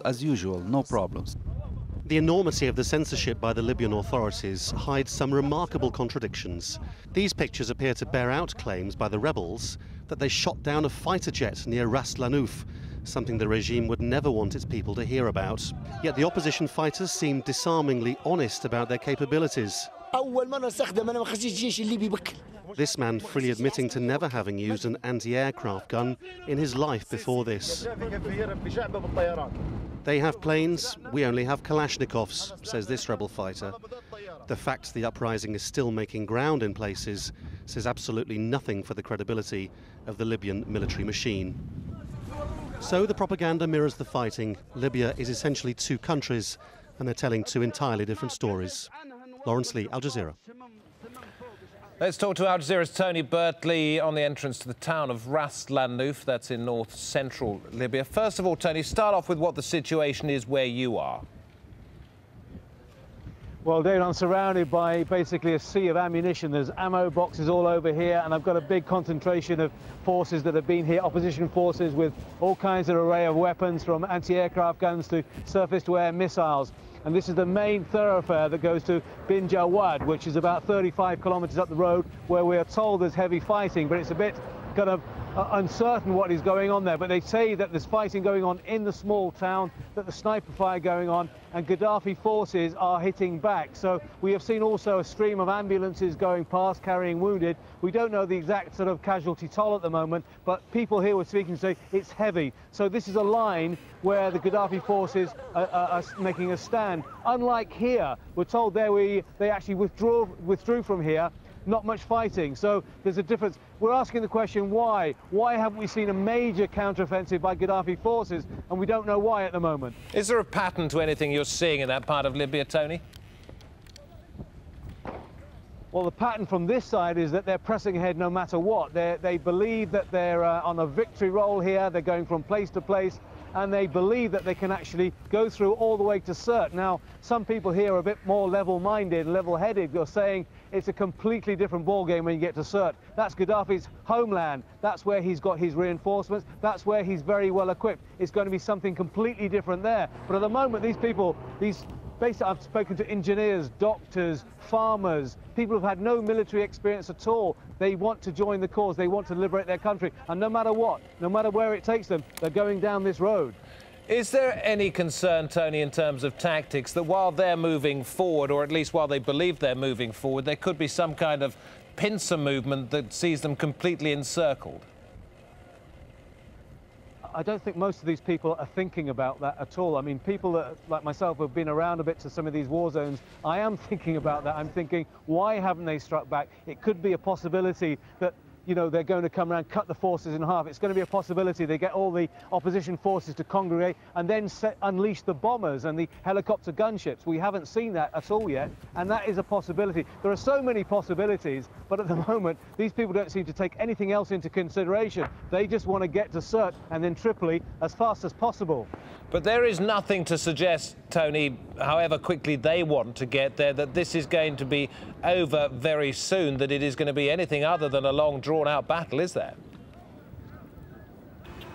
As usual, no problems. The enormity of the censorship by the Libyan authorities hides some remarkable contradictions. These pictures appear to bear out claims by the rebels that they shot down a fighter jet near Ras Lanouf, something the regime would never want its people to hear about. Yet the opposition fighters seem disarmingly honest about their capabilities. This man freely admitting to never having used an anti-aircraft gun in his life before this. They have planes, we only have Kalashnikovs, says this rebel fighter. The fact the uprising is still making ground in places says absolutely nothing for the credibility of the Libyan military machine. So the propaganda mirrors the fighting. Libya is essentially two countries, and they're telling two entirely different stories. Lawrence Lee, Al Jazeera. Let's talk to Al Jazeera's Tony Bertley on the entrance to the town of Ras Lanouf, that's in north-central Libya. First of all, Tony, start off with what the situation is where you are. Well, David, I'm surrounded by basically a sea of ammunition. There's ammo boxes all over here, and I've got a big concentration of forces that have been here, opposition forces with all kinds of array of weapons, from anti-aircraft guns to surface-to-air missiles. And this is the main thoroughfare that goes to Bin Jawad, which is about 35 kilometers up the road, where we are told there's heavy fighting, but it's a bit kind of uncertain what is going on there. But they say that there's fighting going on in the small town, that the sniper fire going on, and Gaddafi forces are hitting back. So we have seen also a stream of ambulances going past carrying wounded. We don't know the exact sort of casualty toll at the moment, but people here were speaking to say it's heavy. So this is a line where the Gaddafi forces are making a stand. Unlike here, we're told there they actually withdrew from here. Not much fighting, so there's a difference. We're asking the question, why? Why haven't we seen a major counteroffensive by Gaddafi forces? And we don't know why at the moment. Is there a pattern to anything you're seeing in that part of Libya, Tony? Well, the pattern from this side is that they're pressing ahead no matter what. They believe that they're on a victory roll here. They're going from place to place, and they believe that they can actually go through all the way to Sirte. Now, some people here are a bit more level-minded, level-headed. They're saying it's a completely different ballgame when you get to Sirte. That's Gaddafi's homeland. That's where he's got his reinforcements. That's where he's very well equipped. It's going to be something completely different there. But at the moment, these people, basically, I've spoken to engineers, doctors, farmers, people who've had no military experience at all. They want to join the cause. They want to liberate their country. And no matter what, no matter where it takes them, they're going down this road. Is there any concern, Tony, in terms of tactics, that while they're moving forward, or at least while they believe they're moving forward, there could be some kind of pincer movement that sees them completely encircled? I don't think most of these people are thinking about that at all. I mean, people that, like myself, have been around a bit to some of these war zones, I am thinking about that. I'm thinking, why haven't they struck back? It could be a possibility that, you know, they're going to come around, cut the forces in half. It's going to be a possibility they get all the opposition forces to congregate and then unleash the bombers and the helicopter gunships. We haven't seen that at all yet, and that is a possibility. There are so many possibilities, but at the moment, these people don't seem to take anything else into consideration. They just want to get to Sirte and then Tripoli as fast as possible. But there is nothing to suggest, Tony, however quickly they want to get there, that this is going to be over very soon, that it is going to be anything other than a long, drawn-out battle, is there?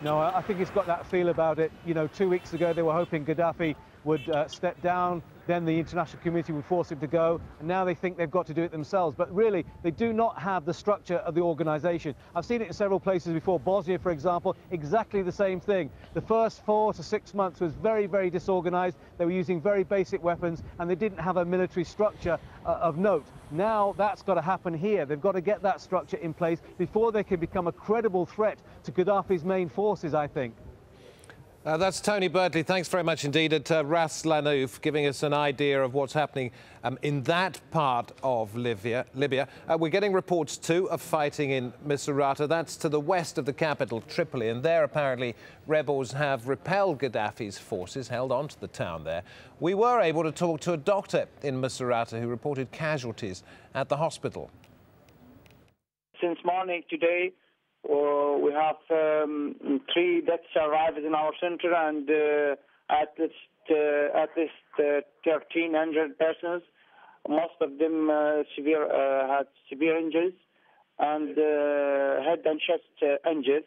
No, I think it's got that feel about it. You know, 2 weeks ago, they were hoping Gaddafi would step down, then the international community would force him to go, and now they think they've got to do it themselves. But really, they do not have the structure of the organisation. I've seen it in several places before. Bosnia, for example, exactly the same thing. The first 4 to 6 months was very, very disorganised. They were using very basic weapons, and they didn't have a military structure of note. Now that's got to happen here. They've got to get that structure in place before they can become a credible threat to Gaddafi's main forces, I think. That's Tony Bertley. Thanks very much indeed at Ras Lanouf, giving us an idea of what's happening in that part of Libya. We're getting reports too of fighting in Misrata. That's to the west of the capital, Tripoli, and there apparently rebels have repelled Gaddafi's forces, held on to the town there. We were able to talk to a doctor in Misrata who reported casualties at the hospital. Since morning today, we have 3 deaths arrived in our center, and at least 13 injured persons. Most of them had severe injuries and head and chest injuries.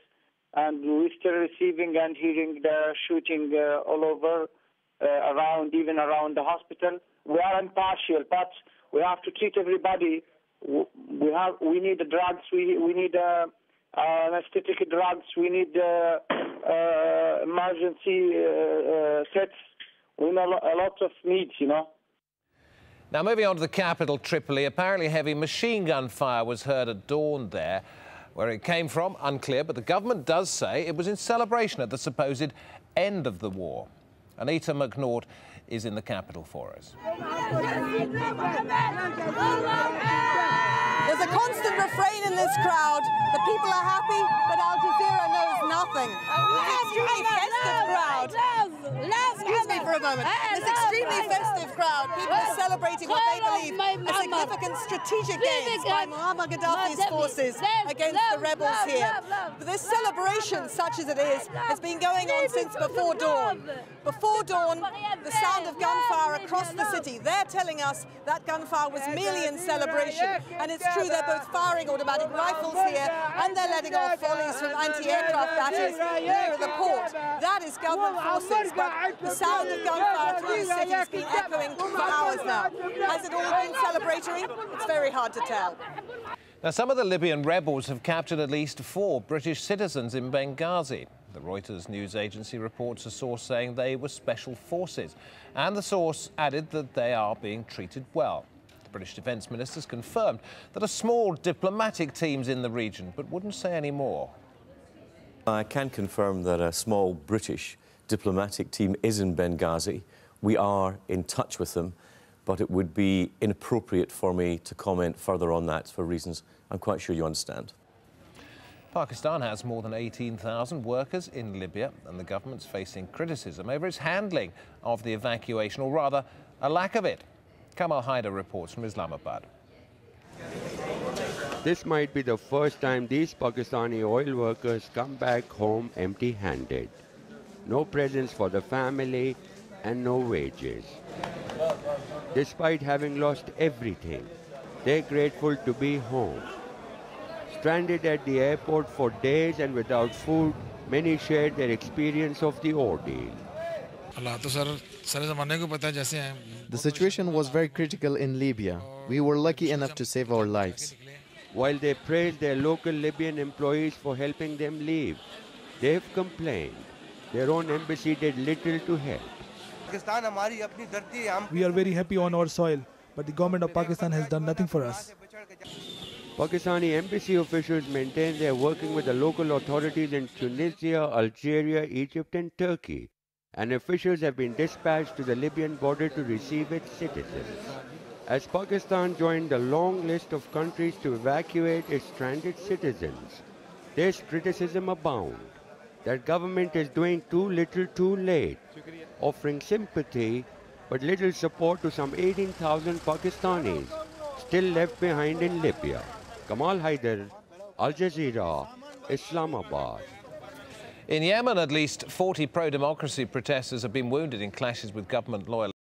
and we're still receiving and hearing the shooting all over, even around the hospital. We are impartial, but we have to treat everybody. We need the drugs. We need anesthetic drugs. We need emergency sets. We know a lot of needs, you know. Now, moving on to the capital, Tripoli, apparently heavy machine gun fire was heard at dawn there. Where it came from, unclear, but the government does say it was in celebration at the supposed end of the war. Anita McNaught is in the capital for us. There's a constant refrain in this crowd. The people are happy, but AlJazeera knows nothing. Extremely festive crowd. Excuse me for a moment. This extremely festive crowd, people are celebrating what they believe are significant strategic gains by Muammar Gaddafi's forces against the rebels here. But this celebration, such as it is, has been going on since before dawn. Before dawn, the sound of gunfire across the city. They're telling us that gunfire was merely in celebration. And it's true, they're both firing automatic rifles here and they're letting off volleys from anti-aircraft batters near the port. That is government forces, but the sound of gunfire through the city has been echoing for hours now. Has it all been celebratory? It's very hard to tell. Now, some of the Libyan rebels have captured at least 4 British citizens in Benghazi. The Reuters news agency reports a source saying they were special forces, and the source added that they are being treated well. The British Defence Ministers confirmed that a small diplomatic team's in the region, but wouldn't say any more. I can confirm that a small British diplomatic team is in Benghazi. We are in touch with them, but it would be inappropriate for me to comment further on that for reasons I'm quite sure you understand. Pakistan has more than 18,000 workers in Libya, and the government's facing criticism over its handling of the evacuation, or rather, a lack of it. Kamal Haider reports from Islamabad. This might be the first time these Pakistani oil workers come back home empty-handed. No presents for the family and no wages. Despite having lost everything, they're grateful to be home. Stranded at the airport for days and without food, many shared their experience of the ordeal. The situation was very critical in Libya. We were lucky enough to save our lives. While they praised their local Libyan employees for helping them leave, they've complained their own embassy did little to help. We are very happy on our soil, but the government of Pakistan has done nothing for us. Pakistani embassy officials maintain they are working with the local authorities in Tunisia, Algeria, Egypt and Turkey, and officials have been dispatched to the Libyan border to receive its citizens. As Pakistan joined the long list of countries to evacuate its stranded citizens, there's criticism abound that government is doing too little too late, offering sympathy but little support to some 18,000 Pakistanis still left behind in Libya. Kamal Haider, AlJazeera, Islamabad. In Yemen, at least 40 pro-democracy protesters have been wounded in clashes with government loyalists.